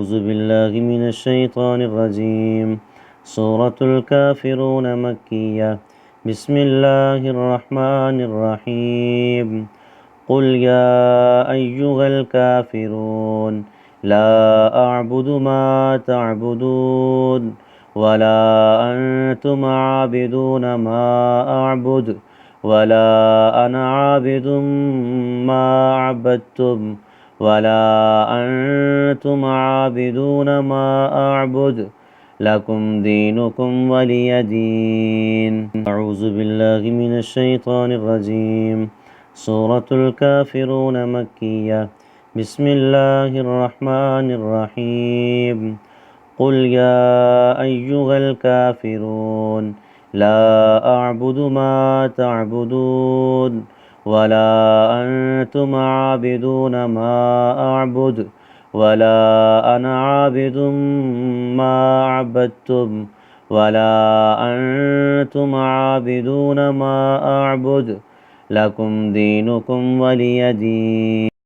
أعوذ بالله من الشيطان الرجيم. سورة الكافرون مكية. بسم الله الرحمن الرحيم. قل يا أيها الكافرون لا أعبد ما تعبدون ولا أنتم عابدون ما أعبد ولا أنا عابد ما عبدتم ولا أنتم عابدون ما أعبد لكم دينكم ولي دين. أعوذ بالله من الشيطان الرجيم. سورة الكافرون مكية. بسم الله الرحمن الرحيم. قل يا أيها الكافرون لا أعبد ما تعبدون ولا أنتم عابدون ما أعبد ولا أنا عابد ما عبدتم ولا أنتم عابدون ما أعبد لكم دينكم ولي دين.